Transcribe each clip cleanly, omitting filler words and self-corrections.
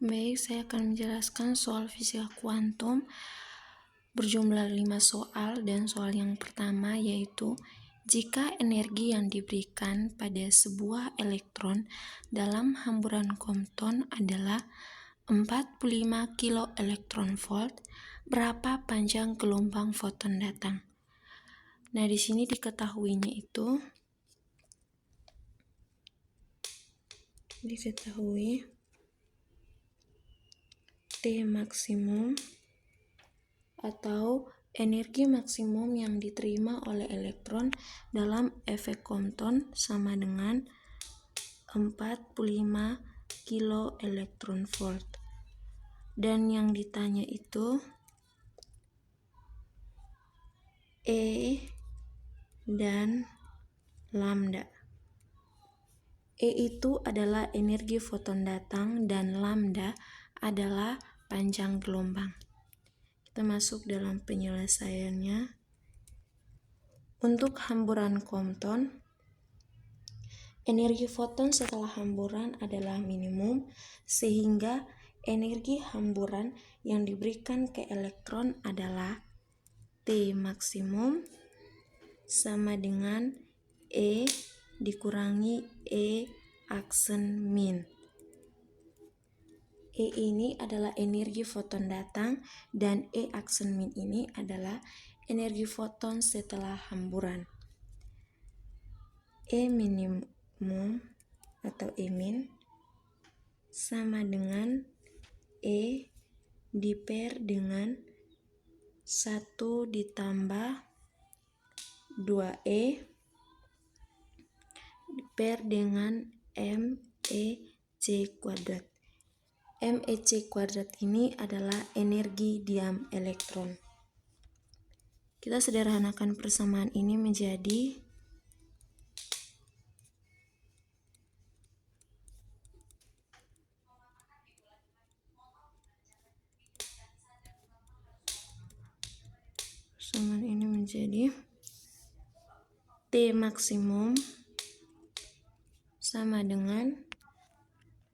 Baik, saya akan menjelaskan soal fisika kuantum berjumlah 5 soal, dan soal yang pertama yaitu jika energi yang diberikan pada sebuah elektron dalam hamburan Compton adalah 45 kilo elektron volt, berapa panjang gelombang foton datang? Nah, di sini diketahui T maksimum atau energi maksimum yang diterima oleh elektron dalam efek Compton sama dengan 45 kilo elektron volt. Dan yang ditanya itu E dan lambda. E itu adalah energi foton datang dan lambda adalah panjang gelombang. Kita masuk dalam penyelesaiannya. Untuk hamburan Compton, energi foton setelah hamburan adalah minimum, sehingga energi hamburan yang diberikan ke elektron adalah T maksimum sama dengan E dikurangi E aksen min. E ini adalah energi foton datang dan E aksen min ini adalah energi foton setelah hamburan. E minimum atau E min sama dengan E diper dengan 1 ditambah 2E diper dengan MEC kuadrat. MEC kuadrat ini adalah energi diam elektron. Kita sederhanakan persamaan ini menjadi T maksimum sama dengan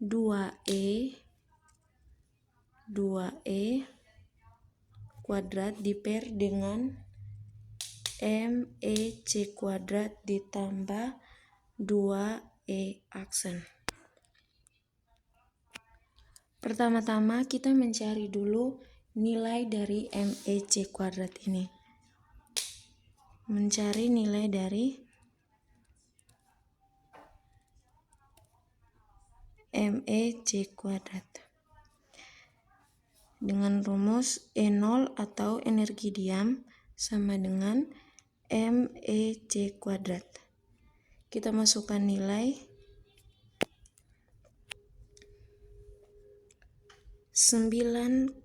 2E kuadrat diper dengan MEC kuadrat ditambah 2E aksen. Pertama-tama kita mencari dulu nilai dari MEC kuadrat ini. Mencari nilai dari MEC kuadrat dengan rumus E0 atau energi diam sama dengan MEC kuadrat. Kita masukkan nilai 9,109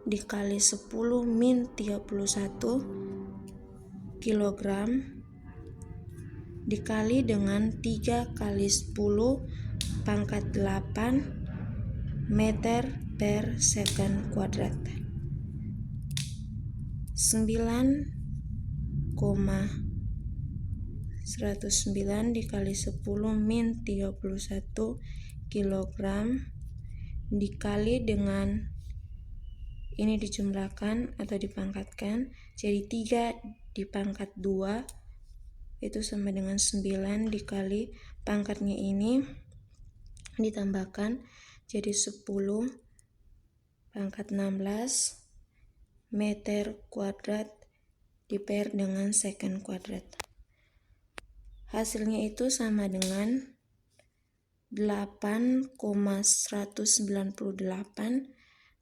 dikali 10 min 31 kilogram dikali dengan 3 kali 10 pangkat 8 meter per second kuadrat. 9,109 dikali 10 min 31 kilogram dikali dengan ini dijumlahkan atau dipangkatkan jadi 3 dipangkat 2 itu sama dengan 9 dikali pangkatnya ini ditambahkan jadi 10 pangkat 16 meter kuadrat diper dengan second kuadrat. Hasilnya itu sama dengan 8,198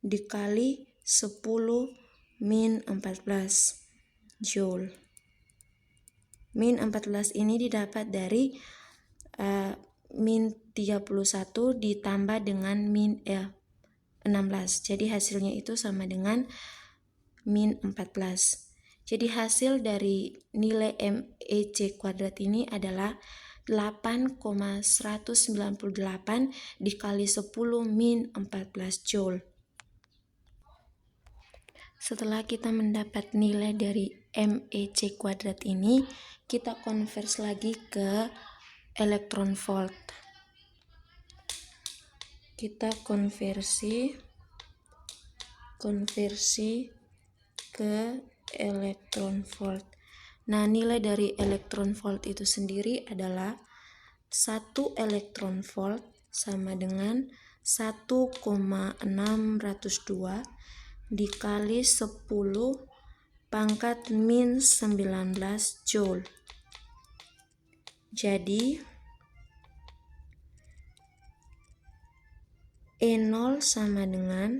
dikali 10 min 14 joule. Min 14 ini didapat dari min 31 ditambah dengan min 16. Jadi hasilnya itu sama dengan min 14. Jadi hasil dari nilai MEC kuadrat ini adalah 8,198 dikali 10 min 14 joule. Setelah kita mendapat nilai dari MEC kuadrat ini, kita konvers lagi ke elektron volt. kita konversi ke elektron volt. Nah, nilai dari elektron volt itu sendiri adalah 1 elektron volt sama dengan 1,602 dikali 10 pangkat min 19 joule. Jadi E0 sama dengan,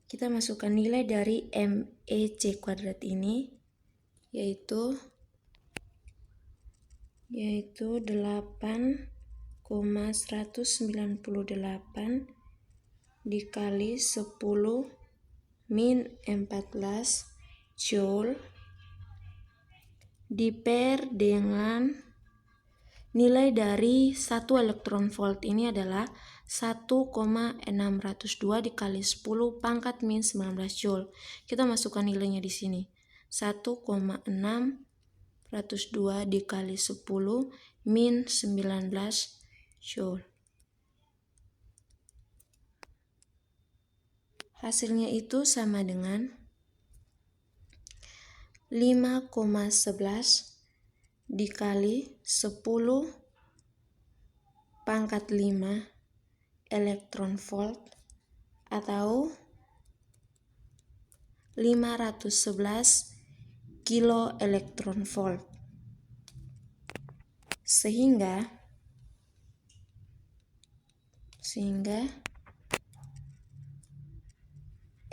kita masukkan nilai dari MEC kuadrat ini, yaitu 8,198 dikali 10 min 14 joule diper dengan nilai dari 1 elektron volt ini adalah 1,602 dikali 10 pangkat min 19 joule. Kita masukkan nilainya di sini. 1,602 dikali 10 min 19 joule. Hasilnya itu sama dengan 5,11 dikali 10 pangkat 5 elektron volt atau 511 kilo elektron volt. Sehingga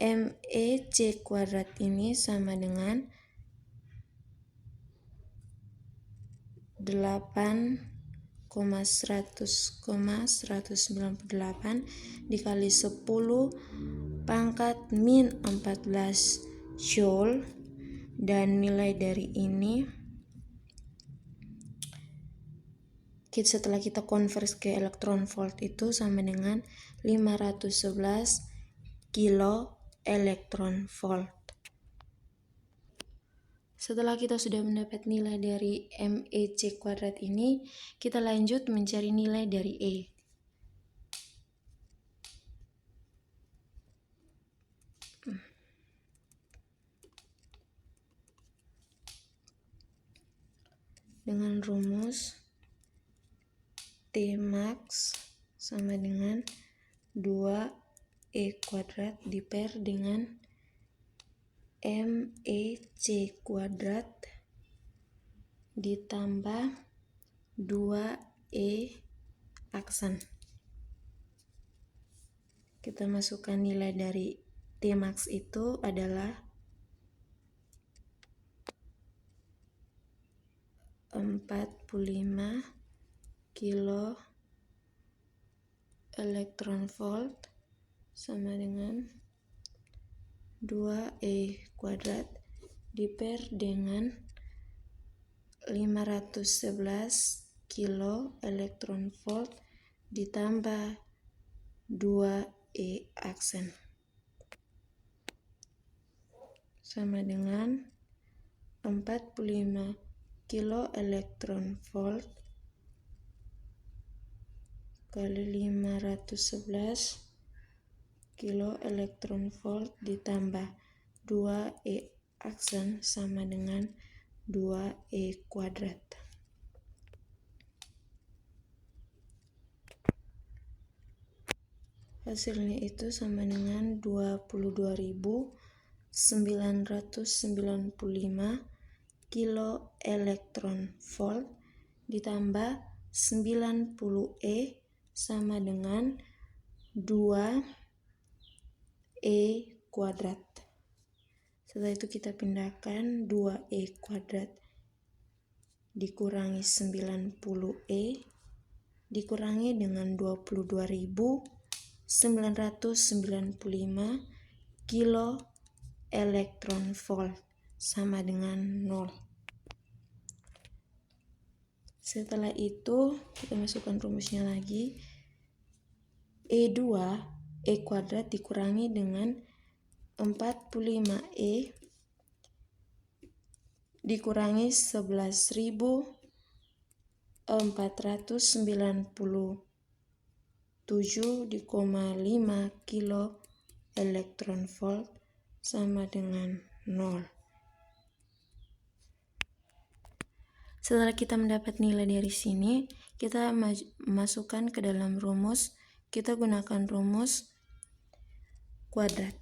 MEC kuadrat ini sama dengan 8,198 dikali 10 pangkat min 14 joule, dan nilai dari ini setelah kita konversi ke elektron volt itu sama dengan 511 kilo elektron volt. Setelah kita sudah mendapat nilai dari MEC kuadrat ini, kita lanjut mencari nilai dari E. Dengan rumus T max sama dengan 2E kuadrat diper dengan MEC kuadrat ditambah 2E aksen. Kita masukkan nilai dari T max itu adalah 45 kilo elektron volt sama dengan 2E kuadrat diper dengan 511 kilo elektron volt ditambah 2E aksen sama dengan 45 kilo elektron volt kali 511 kilo elektron volt ditambah 2E aksen sama dengan 2E kuadrat. Hasilnya itu sama dengan 22.995 kilo elektron volt ditambah 90E sama dengan 2E kuadrat. Setelah itu kita pindahkan 2E kuadrat dikurangi 90E dikurangi dengan 22.995 kilo elektron volt sama dengan 0. Setelah itu kita masukkan rumusnya lagi. E2 E kuadrat dikurangi dengan 45E dikurangi 11.490 7,5 kilo elektron volt sama dengan 0. Setelah kita mendapat nilai dari sini, kita masukkan ke dalam rumus. Kita gunakan rumus kuadrat.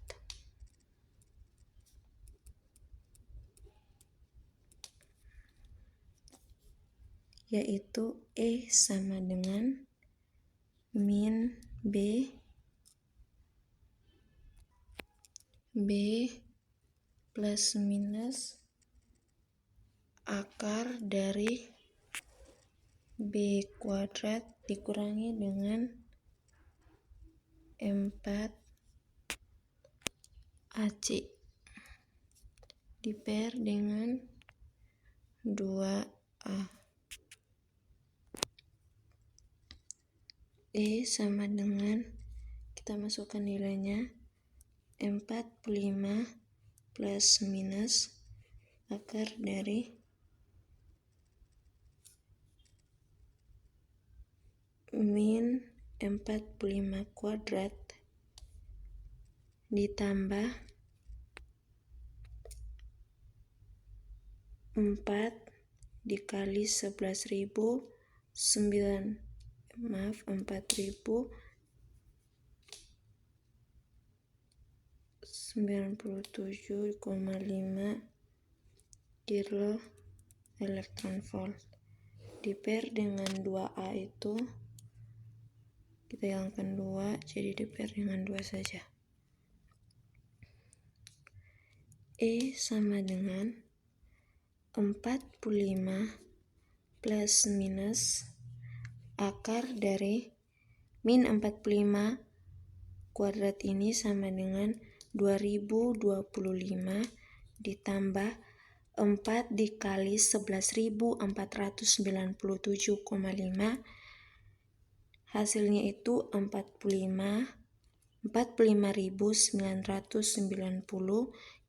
Yaitu E sama dengan min B plus minus akar dari B kuadrat dikurangi dengan 4AC diper dengan 2A. E sama dengan, kita masukkan nilainya, 45 plus minus akar dari min 45 kuadrat ditambah 4 dikali 4.097,5 kilo elektron volt diper dengan 2A itu kita hilangkan 2, jadi diper dengan 2 saja. E sama dengan 45 plus minus akar dari min 45 kuadrat ini sama dengan 2025 ditambah 4 dikali 11.497,5, hasilnya itu 45.990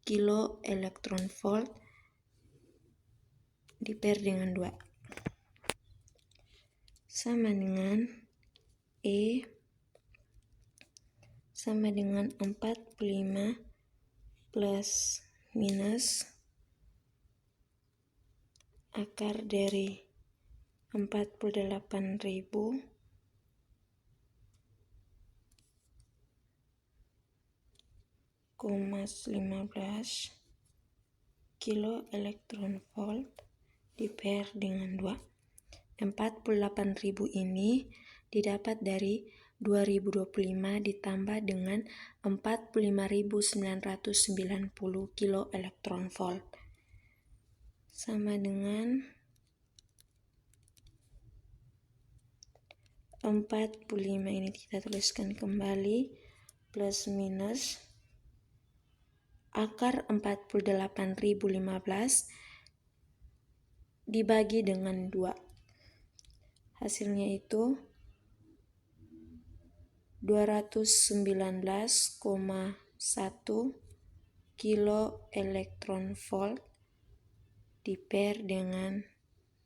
kilo elektron volt diper dengan 2 sama dengan E sama dengan 45 plus minus akar dari 48.000 15 kilo elektron volt diper dengan 2. 48.000 ini didapat dari 2025 ditambah dengan 45.990 kilo elektron volt sama dengan 45 ini kita tuliskan kembali plus minus akar 48.015 dibagi dengan 2. Hasilnya itu 219,1 kilo elektron volt diper dengan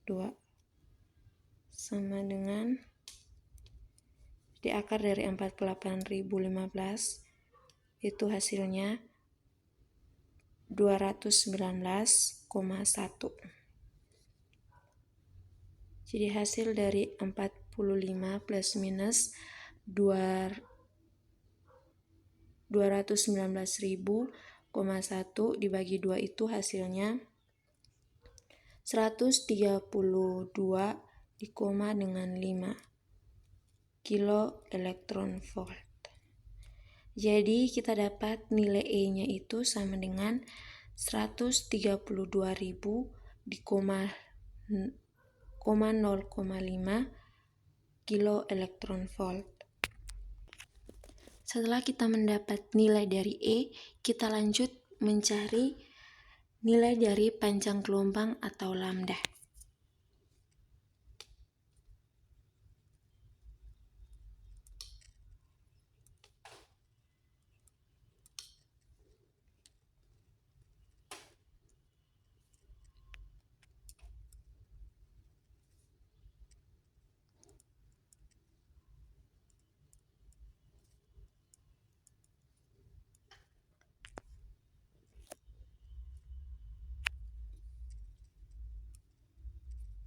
2 sama dengan, di akar dari 48.015 itu hasilnya 219,1. Jadi hasil dari 45 plus minus 219.000,1 dibagi 2 itu hasilnya 132,5 kilo elektron volt. Jadi kita dapat nilai E-nya itu sama dengan 132.0,05 kilo elektron volt. Setelah kita mendapat nilai dari E, kita lanjut mencari nilai dari panjang gelombang atau lambda.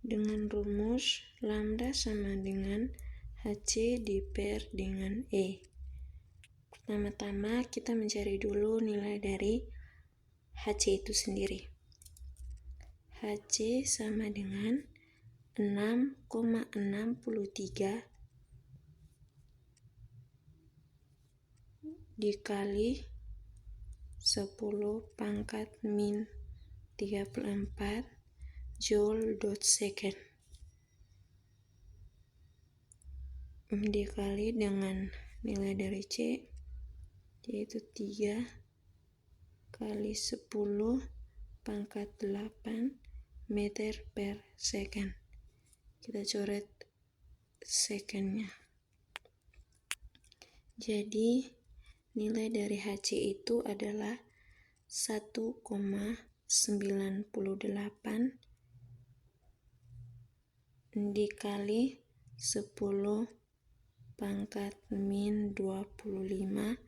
dengan rumus lambda sama dengan HC diper dengan E. Pertama-tama kita mencari dulu nilai dari HC itu sendiri. HC sama dengan 6,63 dikali 10 pangkat min 34 joule/second dikali dengan nilai dari C, yaitu 3 kali 10 pangkat 8 meter per second. Kita coret secondnya. Jadi nilai dari HC itu adalah 1,98 dikali 10 pangkat min 25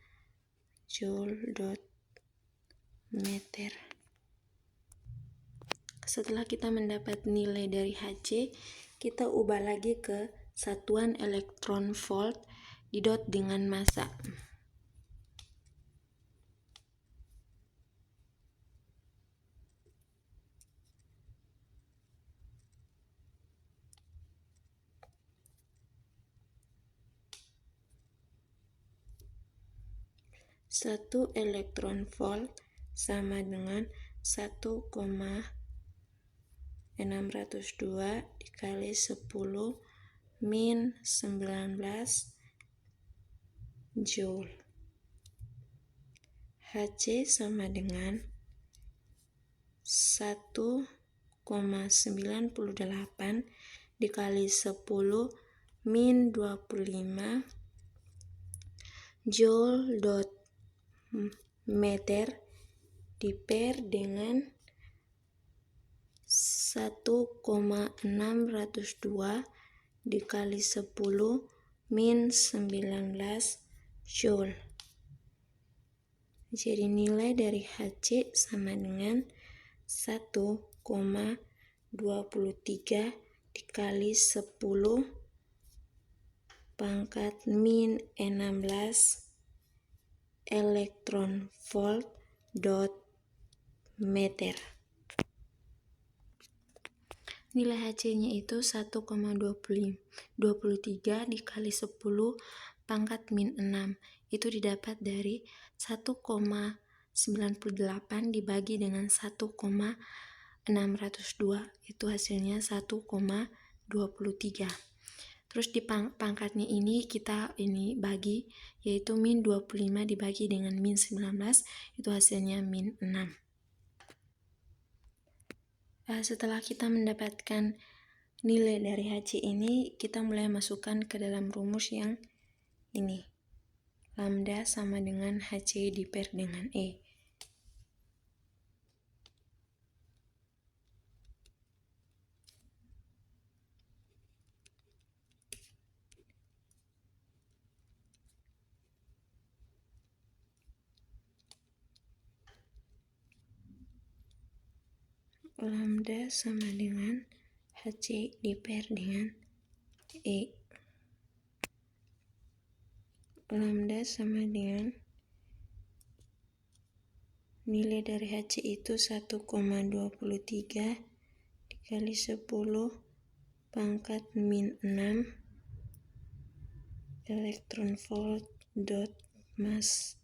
joule/meter. Setelah kita mendapat nilai dari HC, kita ubah lagi ke satuan elektron volt didot dengan massa. Satu elektron volt sama dengan 1,602 dikali 10 min 19 joule. HC sama dengan 1,98 dikali 10 min 25 joule/meter diper dengan 1,602 dikali 10 min 19 joule. Jadi nilai dari HC sama dengan 1,23 dikali 10 pangkat min 16 elektron volt dot meter. Nilai HC-nya itu 1,23 dikali 10 pangkat min 6. Itu didapat dari 1,98 dibagi dengan 1,602. Itu hasilnya 1,23. Terus di pangkatnya ini kita bagi, yaitu min 25 dibagi dengan min 19, itu hasilnya min 6. Setelah kita mendapatkan nilai dari HC ini, kita mulai masukkan ke dalam rumus yang ini. Lambda sama dengan HC diper dengan E. Lambda sama dengan HC diper dengan E. Lambda sama dengan nilai dari HC itu 1,23 dikali 10 pangkat min 6 elektron volt dot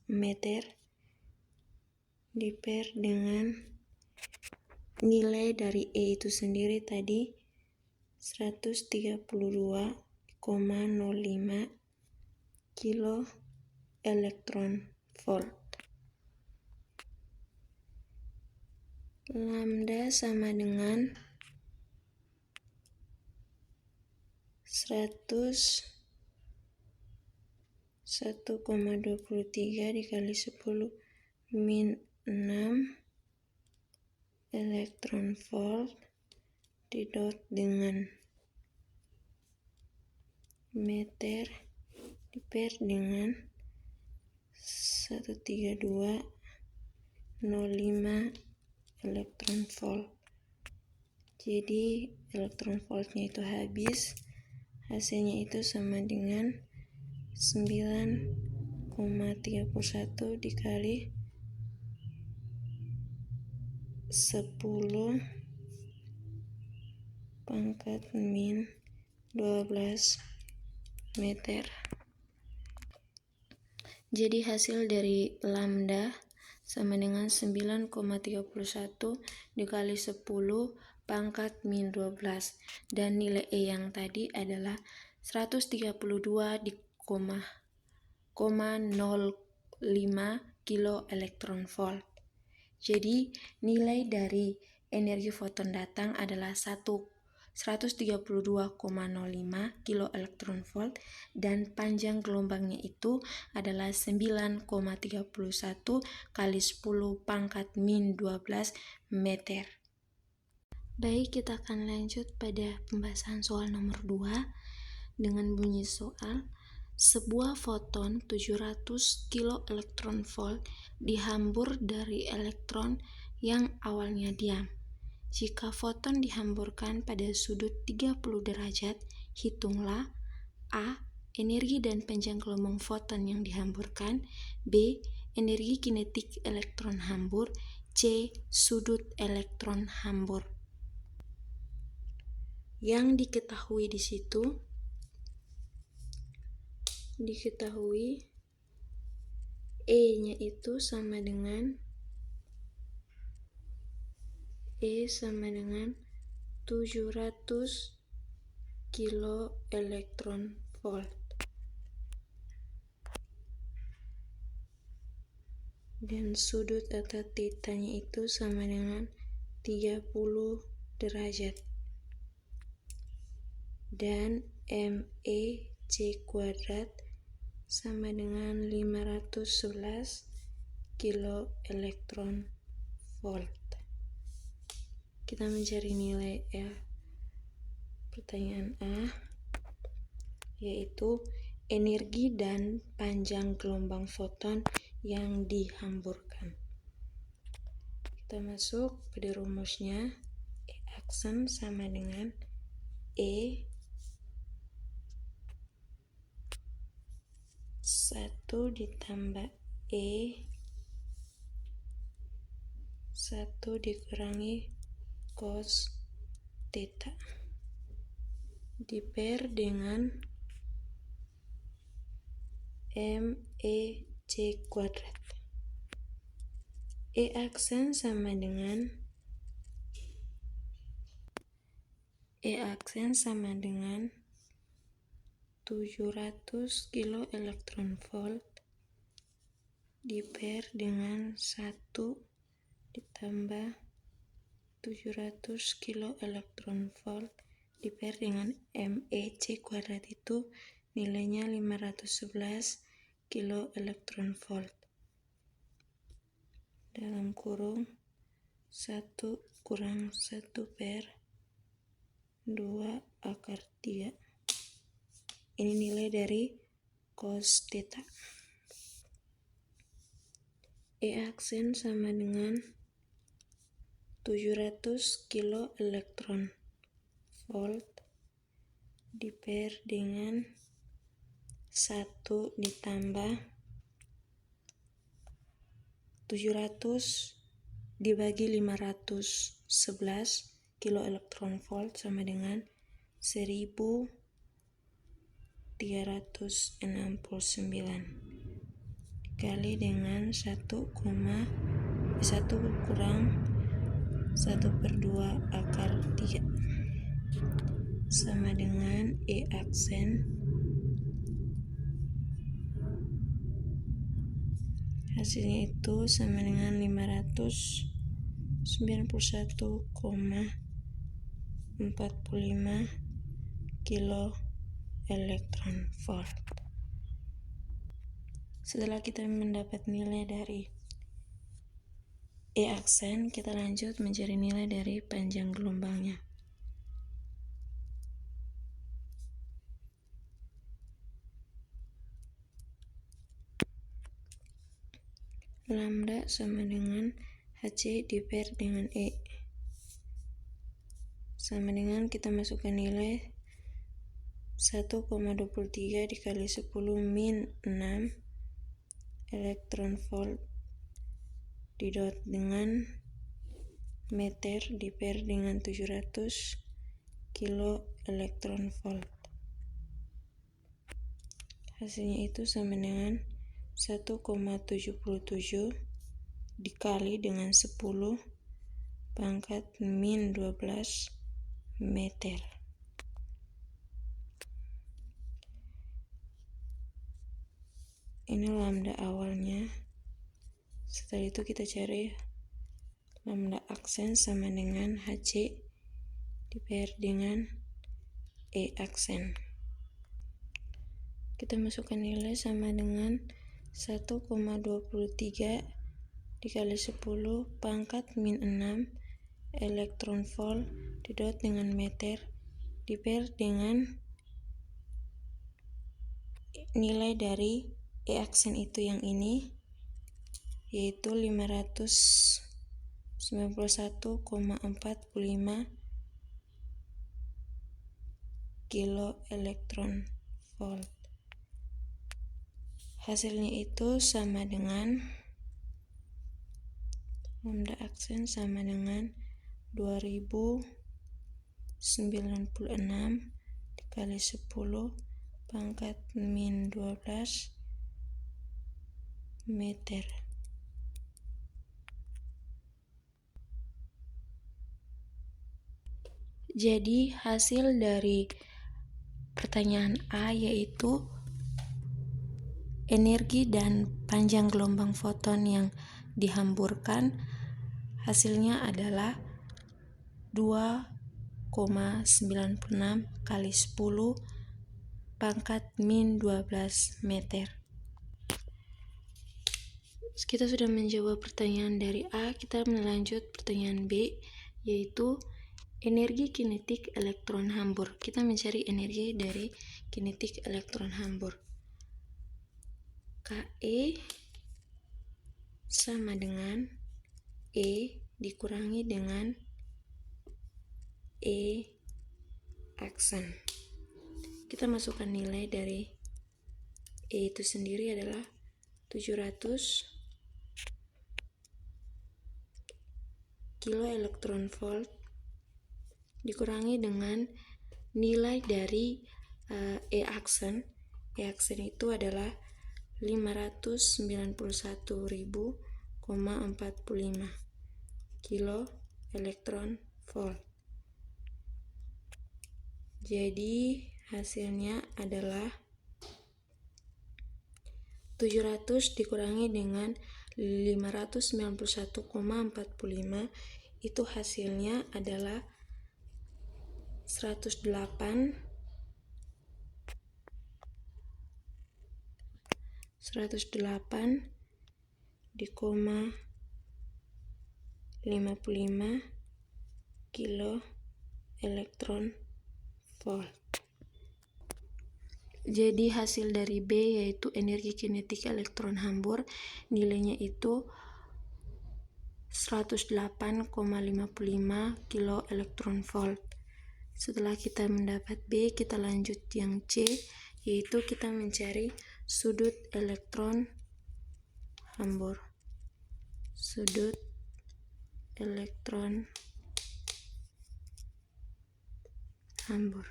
meter diper dengan nilai dari E itu sendiri tadi 132,05 kilo elektron volt. Lambda sama dengan 101,23 dikali 10 min 6 elektron volt didot dengan meter diper dengan 132,05 elektron volt. Jadi elektron voltnya itu habis, hasilnya itu sama dengan 9,31 dikali 10 pangkat min 12 meter. Jadi hasil dari lambda sama dengan 9,31 dikali 10 pangkat min 12, dan nilai E yang tadi adalah 132,05 kilo elektron volt. Jadi nilai dari energi foton datang adalah 132,05 kilo elektron volt, dan panjang gelombangnya itu adalah 9,31 kali 10 pangkat min 12 meter. Baik, kita akan lanjut pada pembahasan soal nomor 2 dengan bunyi soal. Sebuah foton 700 kilo elektron volt dihambur dari elektron yang awalnya diam. Jika foton dihamburkan pada sudut 30 derajat, hitunglah A. Energi dan panjang gelombang foton yang dihamburkan, B. Energi kinetik elektron hambur, C. Sudut elektron hambur. Yang diketahui di situ, diketahui E-nya itu sama dengan 700 kilo elektron volt, dan sudut atau theta-nya itu sama dengan 30 derajat, dan MEC kuadrat sama dengan 511 kilo elektron volt. Kita mencari nilai pertanyaan A, yaitu energi dan panjang gelombang foton yang dihamburkan. Kita masuk pada rumusnya. E aksen sama dengan E 1 ditambah E 1 dikurangi cos theta diper dengan MEC kuadrat. E aksen sama dengan 700 kilo elektron volt diper dengan 1 ditambah 700 kilo elektron volt diper dengan MEC kuadrat, itu nilainya 511 kilo elektron volt. Dalam kurung 1 kurang 1 per 2 akar 3. Ini nilai dari cos theta. E aksen sama dengan 700 kilo elektron volt diper dengan 1 ditambah 700 dibagi 511 kilo elektron volt sama dengan 1369 dikali dengan 1 kurang 1 per 2 akar 3 sama dengan E aksen hasilnya itu sama dengan 591,45 kilo elektron volt. Setelah kita mendapat nilai dari E aksen, kita lanjut mencari nilai dari panjang gelombangnya. Lambda sama dengan HC diper dengan E sama dengan kita masukkan nilai 1,23 dikali 10 min 6 elektron volt didot dengan meter diper dengan 700 kilo elektron volt. Hasilnya itu sama dengan 1,77 dikali dengan 10 pangkat min 12 meter. Ini lambda awalnya. Setelah itu kita cari lambda aksen sama dengan HC diper dengan E aksen. Kita masukkan nilai sama dengan 1,23 dikali 10 pangkat min 6 elektron volt didot dengan meter diper dengan nilai dari E aksen itu yang ini, yaitu 591,45 kilo elektron volt. Hasilnya itu sama dengan lambda aksen sama dengan 2096 dikali 10 pangkat min 12 meter. Jadi hasil dari pertanyaan A yaitu energi dan panjang gelombang foton yang dihamburkan hasilnya adalah 2,96 kali 10 pangkat min 12 meter. Kita sudah menjawab pertanyaan dari A, kita melanjut pertanyaan B, yaitu energi kinetik elektron hambur. Kita mencari energi dari kinetik elektron hambur. KE sama dengan E dikurangi dengan E aksen. Kita masukkan nilai dari E itu sendiri adalah 700 kilo elektron volt dikurangi dengan nilai dari E aksen. E aksen itu adalah 591.045 kilo elektron volt. Jadi hasilnya adalah 700 dikurangi dengan 591,45, itu hasilnya adalah 108,55 kilo elektron volt. Jadi hasil dari B yaitu energi kinetik elektron hambur, nilainya itu 108,55 kilo elektron volt. Setelah kita mendapat B, kita lanjut yang C, yaitu kita mencari sudut elektron hambur. Sudut elektron hambur.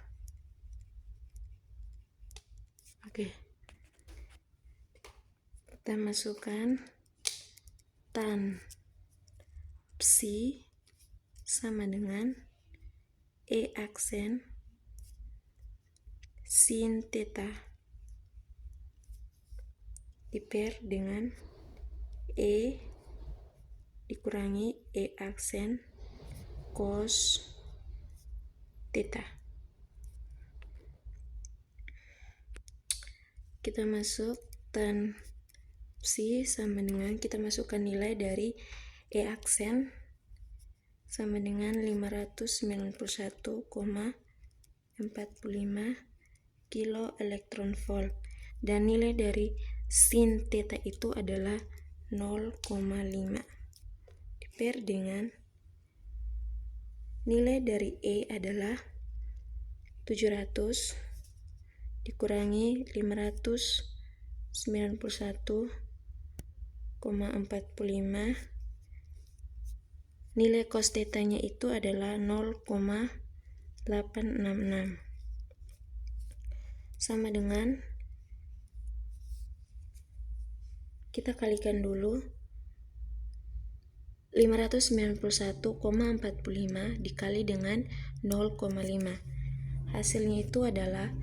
Oke. Kita masukkan tan psi sama dengan E aksen sin theta diper dengan E dikurangi E aksen cos theta. Kita masuk tan psi sama dengan kita masukkan nilai dari E aksen sama dengan 591,45 kilo elektron volt, dan nilai dari sin theta itu adalah 0,5 diper dengan Nilai dari E adalah 700 dikurangi 591,45. Nilai cos theta-nya itu adalah 0,866. Sama dengan, kita kalikan dulu 591,45 dikali dengan 0,5. Hasilnya itu adalah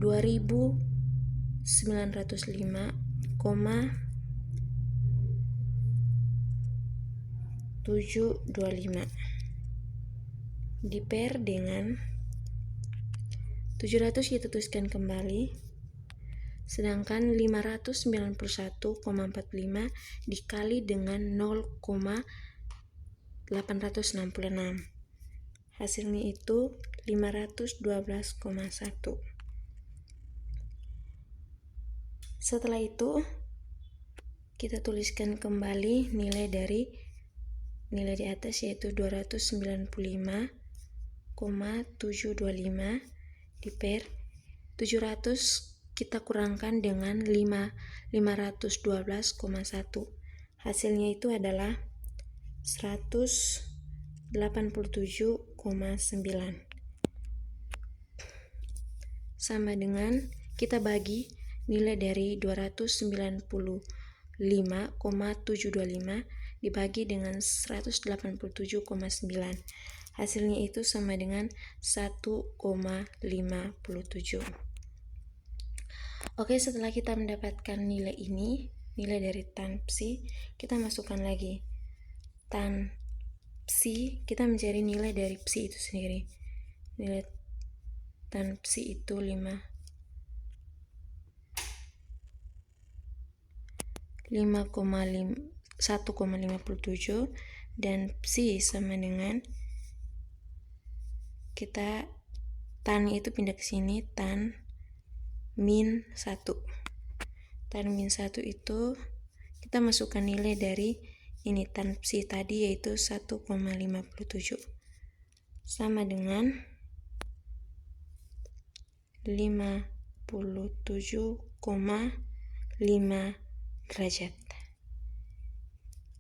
2905,725 diper dengan 700 kita tuliskan kembali, sedangkan 591,45 dikali dengan 0,866. Hasilnya itu 512,1. Setelah itu kita tuliskan kembali nilai di atas, yaitu 295,725 diper 700 kita kurangkan dengan 512,1. Hasilnya itu adalah 187,9. Sama dengan kita bagi nilai dari 295,725 dibagi dengan 187,9. Hasilnya itu sama dengan 1,57. Oke, setelah kita mendapatkan nilai ini, nilai dari tan psi, kita masukkan lagi tan psi, kita mencari nilai dari psi itu sendiri. Nilai tan psi itu 1,57 dan psi sama dengan, kita tan itu pindah ke sini, tan min 1. Tan min 1 itu kita masukkan nilai dari ini tan psi tadi, yaitu 1,57 sama dengan 57,5 derajat.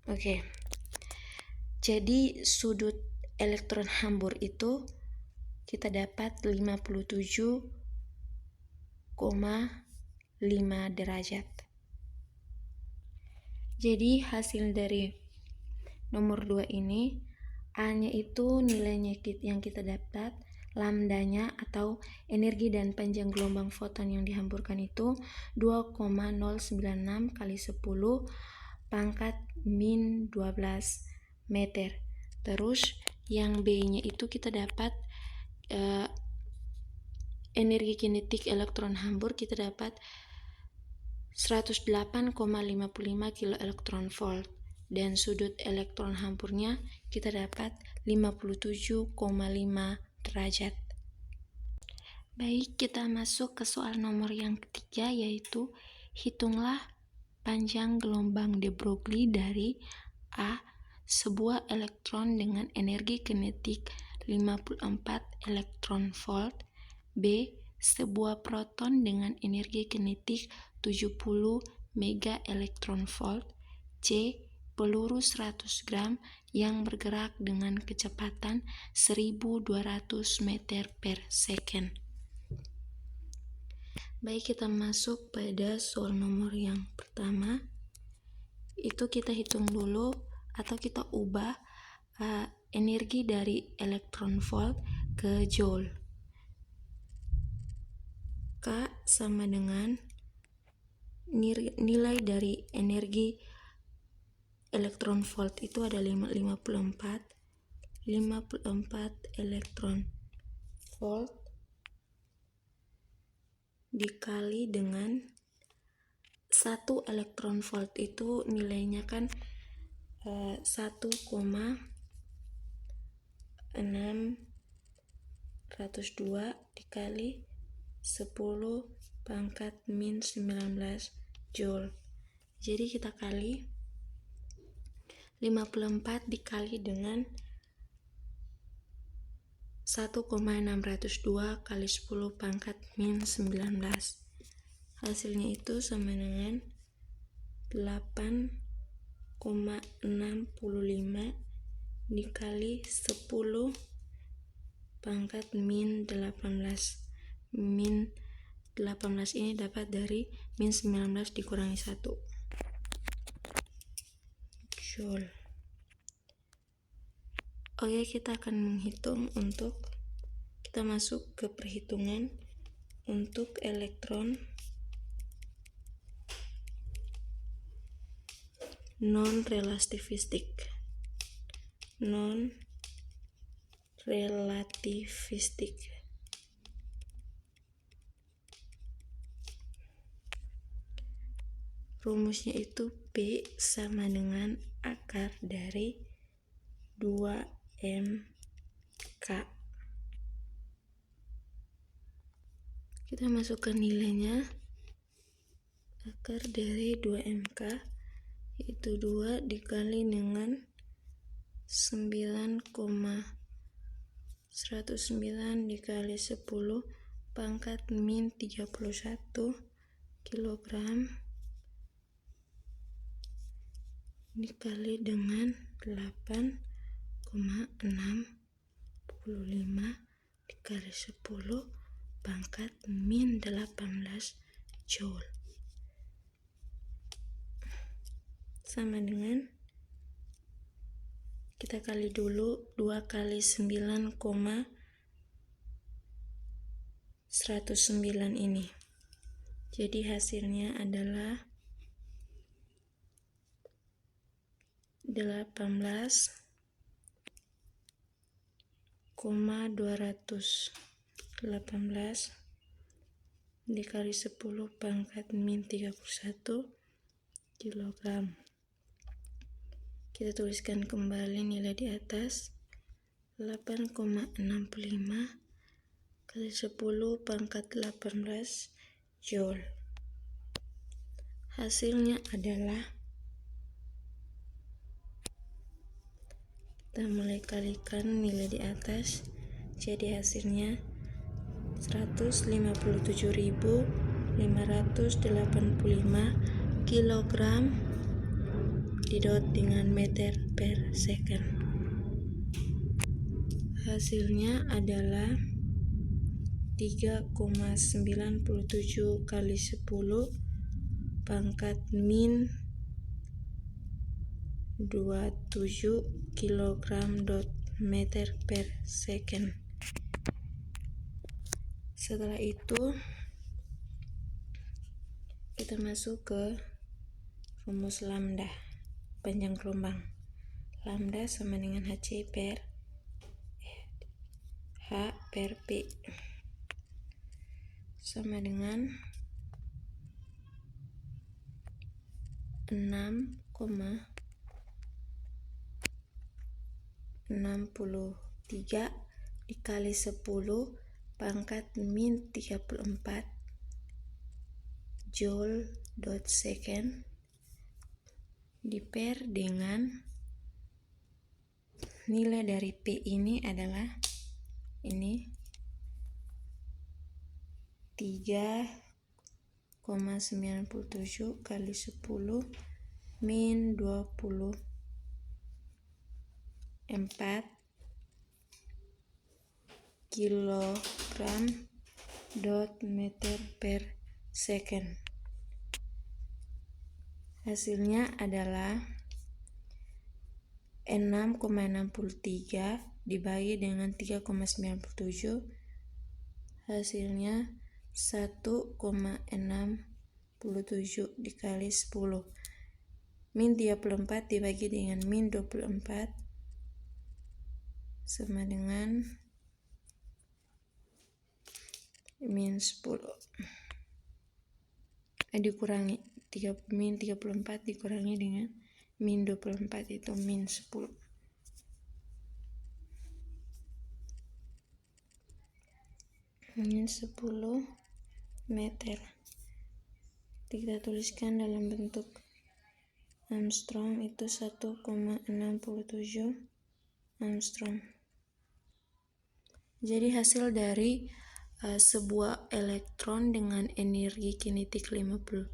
Oke. Jadi sudut elektron hambur itu kita dapat 57,5 derajat. Jadi hasil dari nomor 2 ini, A-nya itu nilainya yang kita dapat, lambdanya atau energi dan panjang gelombang foton yang dihamburkan itu 2,096 kali 10 pangkat min 12 meter. Terus yang B-nya itu kita dapat energi kinetik elektron hambur, kita dapat 108,55 kilo elektron volt, dan sudut elektron hamburnya kita dapat 57,5 derajat. Baik, kita masuk ke soal nomor yang ketiga, yaitu hitunglah panjang gelombang de Broglie dari A, sebuah elektron dengan energi kinetik 54 elektron volt, B, sebuah proton dengan energi kinetik 70 mega elektron volt, C, peluru 100 gram yang bergerak dengan kecepatan 1200 meter per second. Baik, kita masuk pada soal nomor yang pertama. Itu kita hitung dulu atau kita ubah energi dari elektron volt ke joule. K sama dengan nilai dari energi elektron volt itu ada 54 elektron volt dikali dengan 1 elektron volt itu nilainya kan 1,602 dikali 10 pangkat min 19 joule. Jadi kita kali 54 dikali dengan 1,602 kali 10 pangkat min 19. Hasilnya itu sama dengan 8,65 dikali 10 pangkat min 18. Min 18 ini dapat dari min 19 dikurangi 1. Joule. Oke, kita akan menghitung kita masuk ke perhitungan untuk elektron non-relativistik. Rumusnya itu P sama dengan akar dari 2mK. Kita masukkan nilainya. Akar dari 2mK yaitu 2 dikali dengan 9,109 dikali 10 pangkat min 31 kilogram dikali dengan 8,65 dikali 10 pangkat min 18 Joule sama dengan, kita kali dulu 2 kali 9,109 ini. Jadi hasilnya adalah 18,218 dikali 10 pangkat min 31 kilogram. Kita tuliskan kembali nilai di atas. 8,65 kali 10 pangkat 18 Joule. Hasilnya adalah, kita mulai kalikan nilai di atas, jadi hasilnya 157.585 kilogram didot dengan meter per second. Hasilnya adalah 3,97 kali 10 pangkat min 27 kilogram dot meter per second. Setelah itu kita masuk ke rumus lambda, panjang gelombang. Lambda sama dengan H per P sama dengan 6,63 dikali 10 pangkat min 34 Joule dot second diper dengan nilai dari P ini adalah ini 3,97 kali 10 min 24 kilogram dot meter per second. Hasilnya adalah 6,63 dibagi dengan 3,97, hasilnya 1,67 dikali 10. Min 34 dibagi dengan min 24 sama dengan min 10. Dikurangi min 34 dikurangi dengan min 24 itu min 10. Min 10 meter. Kita tuliskan dalam bentuk Armstrong itu 1,67 Armstrong. Jadi hasil dari sebuah elektron dengan energi kinetik 54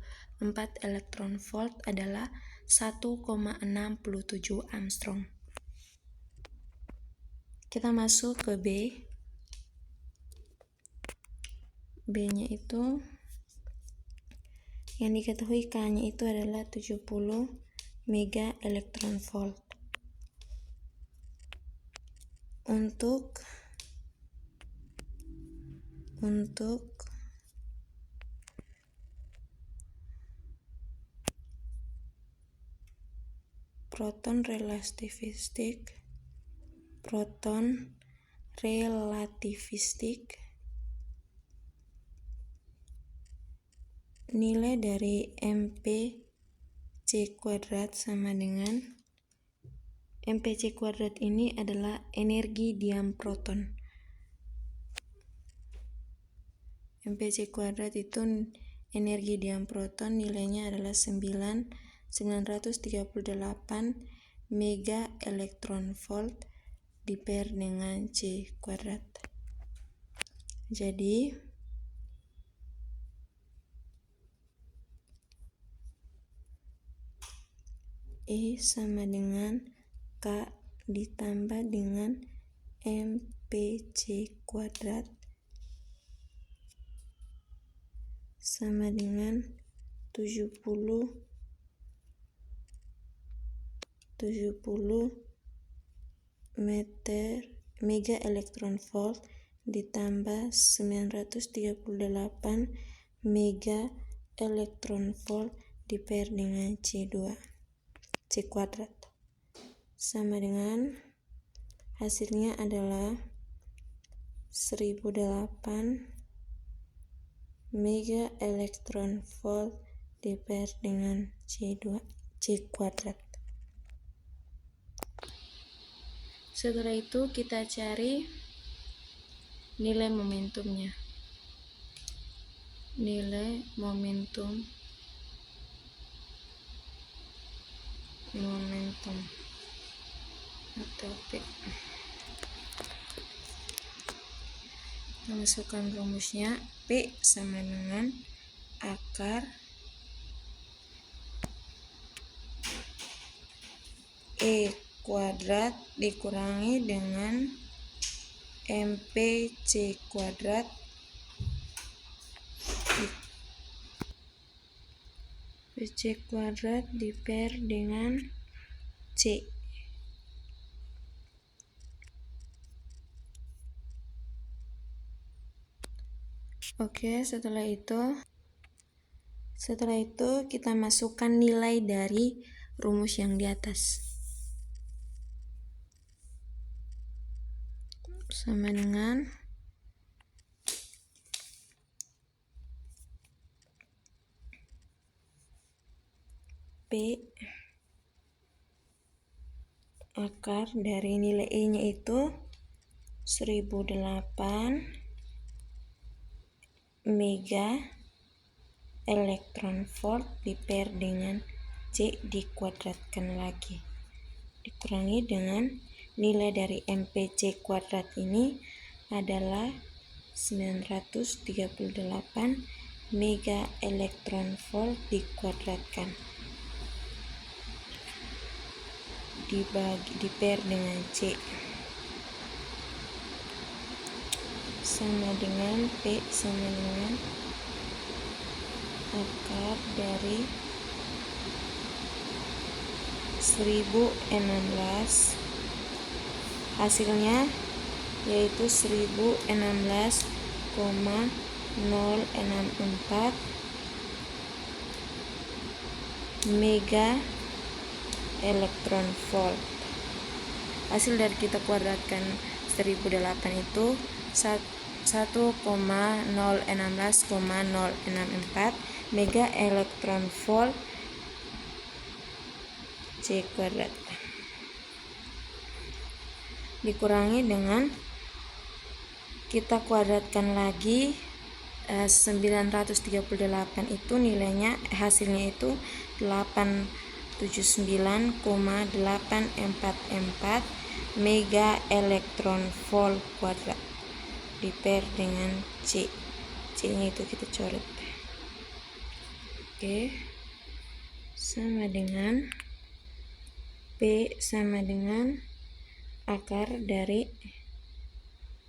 elektron volt adalah 1,67 Armstrong. Kita masuk ke B. B-nya itu yang diketahui K-nya itu adalah 70 mega elektron volt. Untuk proton relativistik, nilai dari mp(c² sama dengan mp(c² ini adalah energi diam proton. mp(c² itu energi diam proton, nilainya adalah 938 mega elektron volt diper dengan C². Jadi E sama dengan K ditambah dengan mp(c² sama dengan 70 mega elektron volt ditambah 938 mega elektron volt diper dengan C² sama dengan hasilnya adalah 1008 mega elektron volt diper dengan C². Setelah itu kita cari nilai momentumnya. Nilai momentum atau P. Kita masukkan rumusnya. P sama dengan akar E² dikurangi dengan mp(c²) diper dengan C. Oke, setelah itu kita masukkan nilai dari rumus yang di atas. Sama dengan P akar dari nilai E-nya itu 1008 mega elektron volt diper dengan C dikuadratkan lagi, dikurangi dengan nilai dari mp(c² ini adalah 938 mega elektron volt dikuadratkan diper dengan C sama dengan P sama dengan akar dari 1016, hasilnya yaitu 1016,064 mega elektron volt. Hasil dari kita kuadratkan 1008 itu 1,016,064 mega elektron volt C². Dikurangi dengan kita kuadratkan lagi 938 itu nilainya, hasilnya itu 879,844 mega elektron volt kuadrat. diper dengan C. C-nya itu kita coret. Oke. Sama dengan P sama dengan akar dari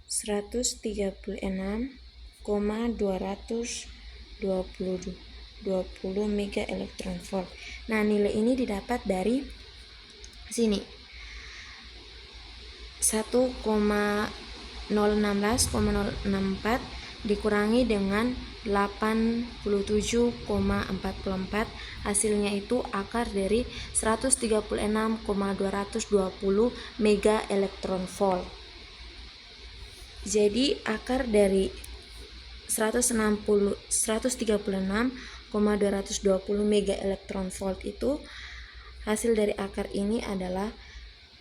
136,220 mega elektron volt. Nah, nilai ini didapat dari sini 1,016,064 dikurangi dengan 87,44, hasilnya itu akar dari 136,220 mega elektron volt. Jadi akar dari 136,220 mega elektron volt itu, hasil dari akar ini adalah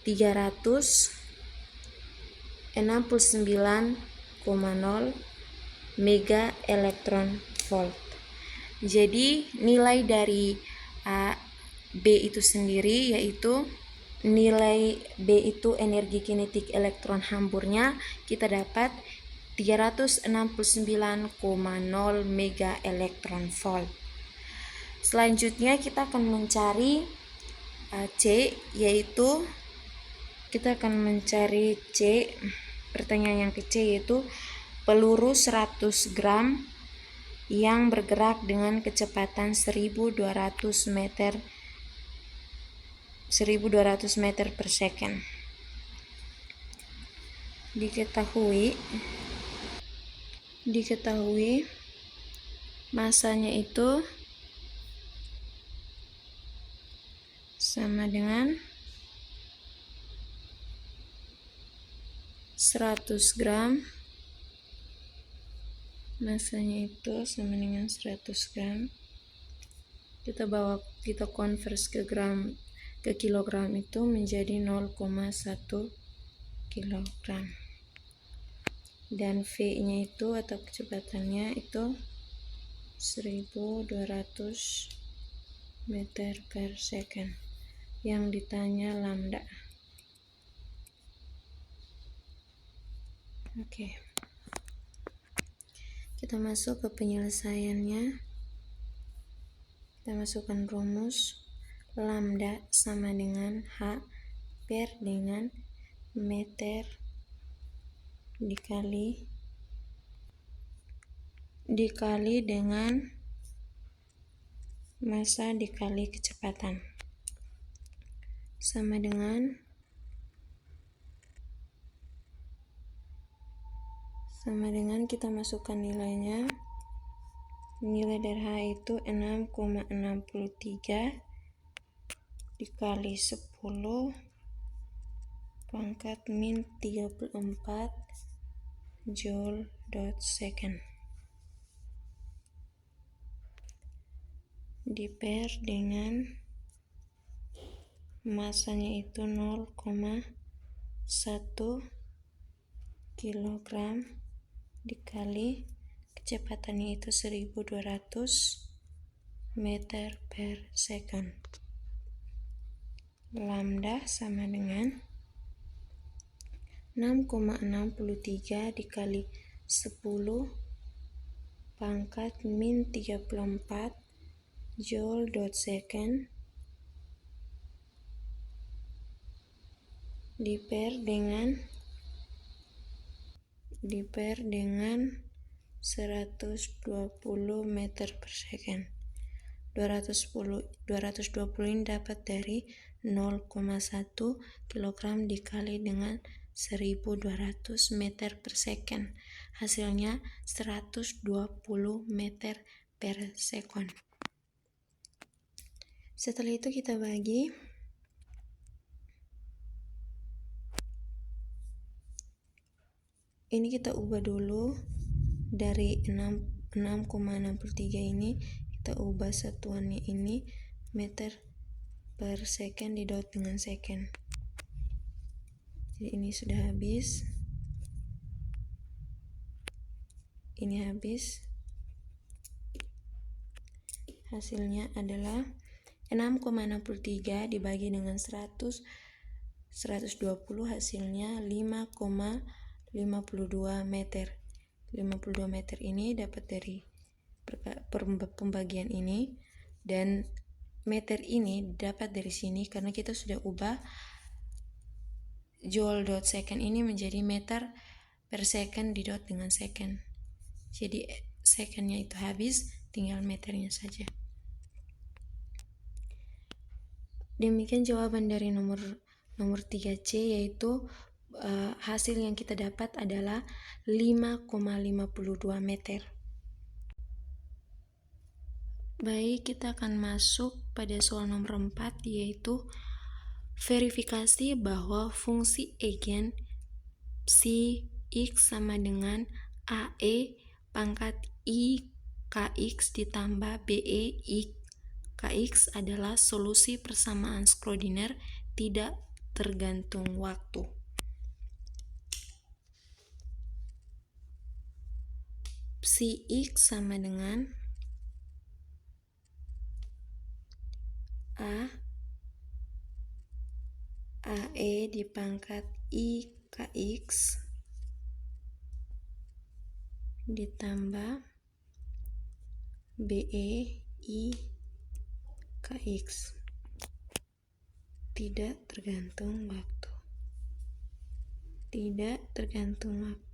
369,0 mega elektron volt. Jadi nilai dari B itu sendiri yaitu nilai B itu energi kinetik elektron hamburnya, kita dapat 369,0 mega elektron volt. Selanjutnya kita akan mencari C, yaitu kita akan mencari C, pertanyaan yang ke C yaitu peluru 100 gram yang bergerak dengan kecepatan 1200 meter per second. Diketahui masanya itu sama dengan 100 gram. Masanya itu sama dengan 100 gram. Kita konvers ke kilogram itu menjadi 0,1 kilogram. Dan V-nya itu atau kecepatannya itu 1200 meter per second. Yang ditanya lambda. Oke. Kita masuk ke penyelesaiannya. Kita masukkan rumus. Lambda sama dengan H per dengan meter dikali dengan massa dikali kecepatan, sama dengan kita masukkan nilainya. Nilai dari H itu 6,63 dikali 10 pangkat min 34 joule dot second diper dengan masanya itu 0,1 kilogram dikali kecepatannya itu 1200 meter per second. Lambda sama dengan 6,63 dikali 10 pangkat min 34 joule dot second diper dengan 120 meter per second. 220 ini dapat dari 0,1 kilogram dikali dengan 1200 meter per second. Hasilnya 120 meter per second. Setelah itu kita bagi. Ini kita ubah dulu dari 6,63 ini, kita ubah satuannya ini meter per second didot dengan second. Jadi ini sudah habis. Ini habis. Hasilnya adalah 6,63 dibagi dengan 120 hasilnya 5,52 meter. 52 meter ini dapat dari pembagian ini, dan meter ini dapat dari sini karena kita sudah ubah joule dot second ini menjadi meter per second di dot dengan second. Jadi secondnya itu habis, tinggal meternya saja. Demikian jawaban dari nomor 3C, yaitu hasil yang kita dapat adalah 5,52 meter. Baik, kita akan masuk pada soal nomor 4, yaitu verifikasi bahwa fungsi eigen psi x sama dengan AE pangkat I KX ditambah BE I KX adalah solusi persamaan Schrödinger tidak tergantung waktu. Psi x sama dengan AE di pangkat I KX ditambah BE I KX tidak tergantung waktu. Tidak tergantung waktu.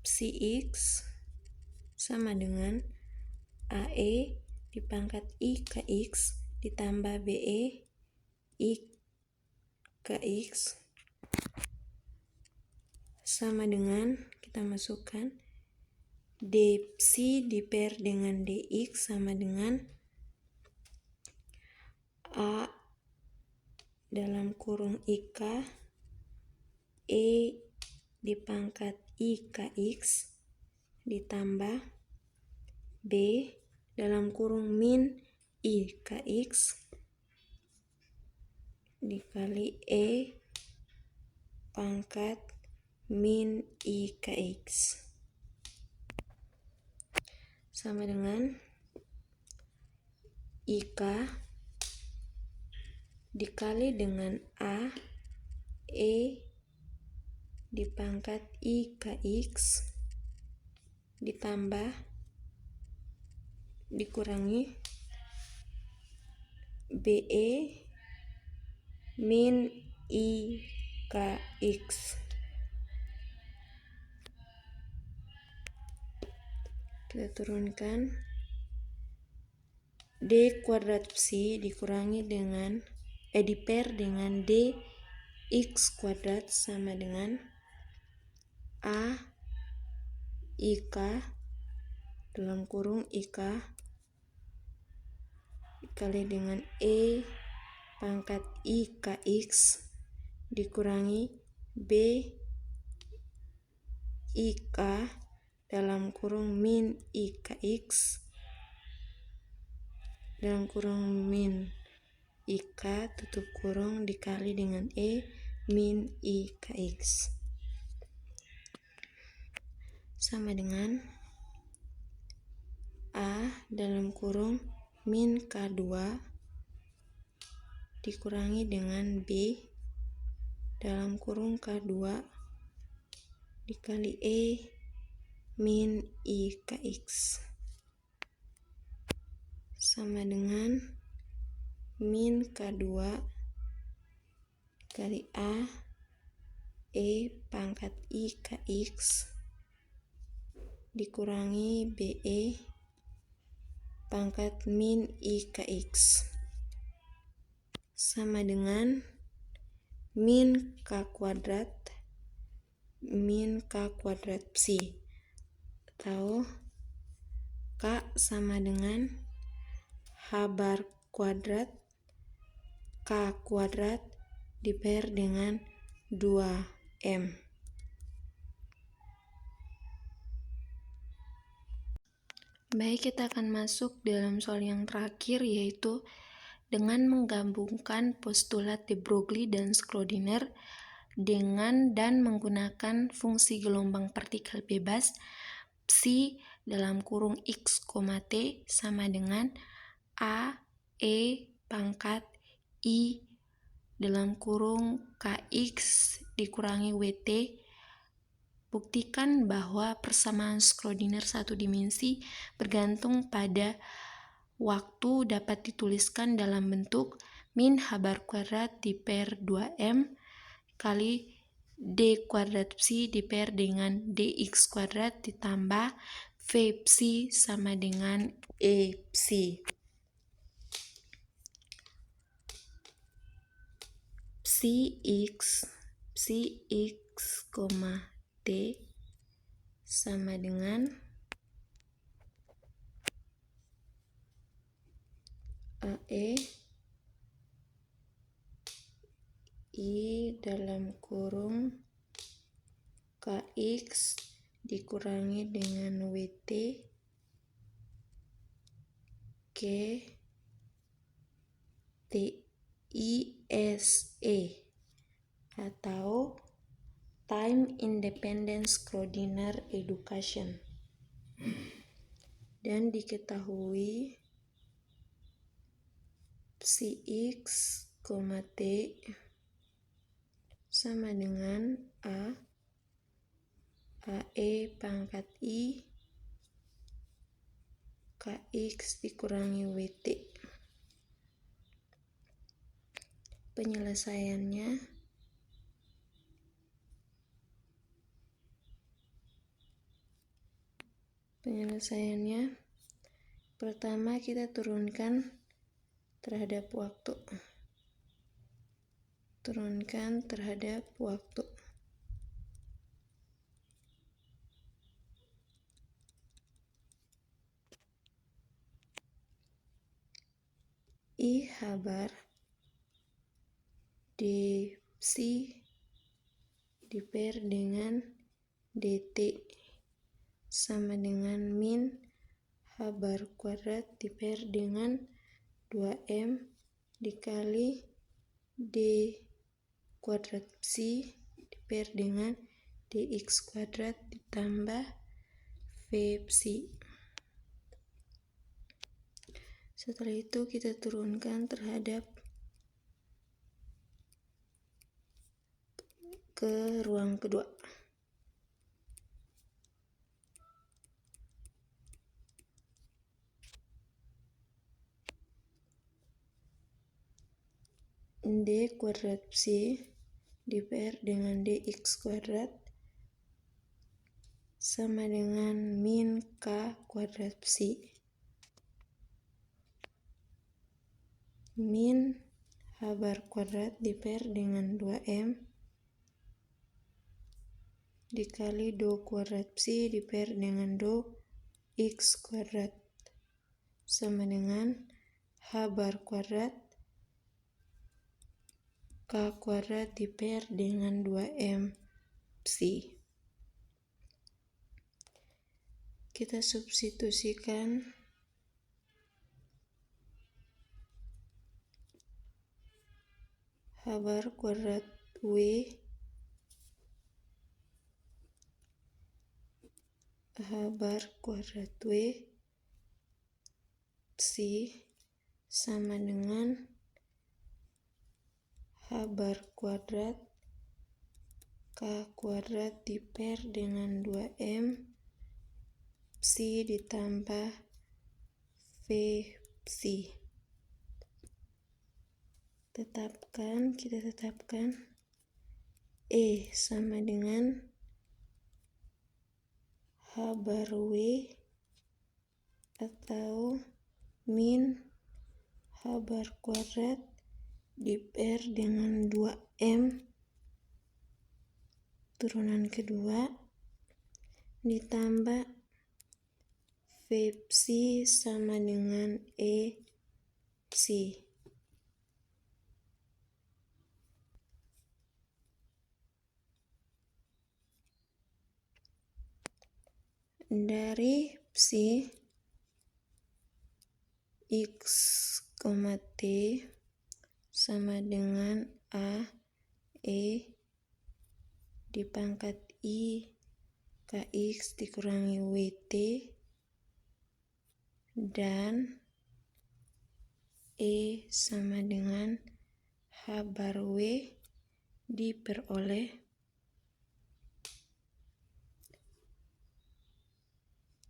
Psi x sama dengan AE di pangkat I KX ditambah BE I KX sama dengan, kita masukkan D psi diper dengan DX sama dengan A dalam kurung IK E di pangkat IKX ditambah B dalam kurung min IKX dikali E pangkat min IKX sama dengan IK dikali dengan A E di pangkat IKX ditambah dikurangi BE min IKX. Kita turunkan D kuadrat psi dikurangi dengan diper dengan D X kuadrat sama dengan A IK dalam kurung IK dikali dengan E pangkat IKX dikurangi B IK dalam kurung min IKX dalam kurung min IK tutup kurung dikali dengan E min IKX sama dengan A dalam kurung min K2 dikurangi dengan B dalam kurung K2 dikali E min IKX sama dengan min K2 kali A E pangkat IKX dikurangi BE pangkat min IKX sama dengan min K kuadrat psi atau K sama dengan H bar kuadrat K kuadrat diper dengan 2M. Baik, kita akan masuk dalam soal yang terakhir, yaitu dengan menggabungkan postulat de Broglie dan Schrödinger dengan dan menggunakan fungsi gelombang partikel bebas psi dalam kurung x, t sama dengan A E pangkat I dalam kurung KX dikurangi WT. Buktikan bahwa persamaan Schrödinger satu dimensi bergantung pada waktu dapat dituliskan dalam bentuk min H kuadrat diper 2M kali D kuadrat psi diper dengan DX kuadrat ditambah V psi sama dengan E psi. Psi X, T sama dengan AE I dalam kurung KX dikurangi dengan WT K TISE atau Time Independent Schrödinger Education. Dan diketahui psi X, T sama dengan AE pangkat I KX dikurangi WT. Penyelesaiannya pertama kita turunkan terhadap waktu. I H D psi diper dengan DT sama dengan min H kuadrat diper dengan 2M dikali D kuadrat psi diper dengan DX kuadrat ditambah V psi. Setelah itu kita turunkan terhadap ke ruang kedua. D kuadrat psi diper dengan dx kuadrat sama dengan min k kuadrat psi min h kuadrat diper dengan 2M dikali do kuadrat psi diper dengan do x kuadrat sama dengan h kuadrat k kuadrat diper dengan 2M psi. Kita substitusikan h kuadrat W psi sama dengan h kuadrat k kuadrat diper dengan 2M psi ditambah V psi. Kita tetapkan E sama dengan H W atau min H kuadrat diper dengan 2M turunan kedua ditambah V psi sama dengan E psi. Dari psi X, T sama dengan A, E dipangkat I, KX dikurangi WT dan E sama dengan H bar W diperoleh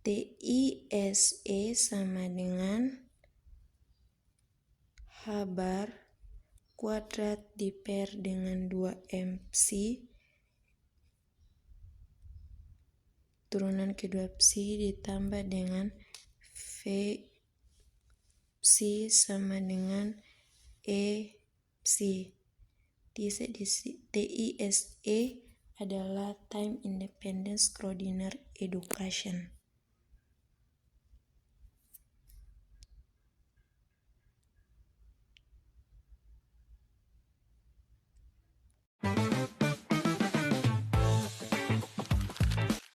TISE sama dengan H bar kuadrat diper dengan 2MC turunan kedua psi ditambah dengan V psi sama dengan E psi. TISE adalah Time Independent Schrödinger Equation.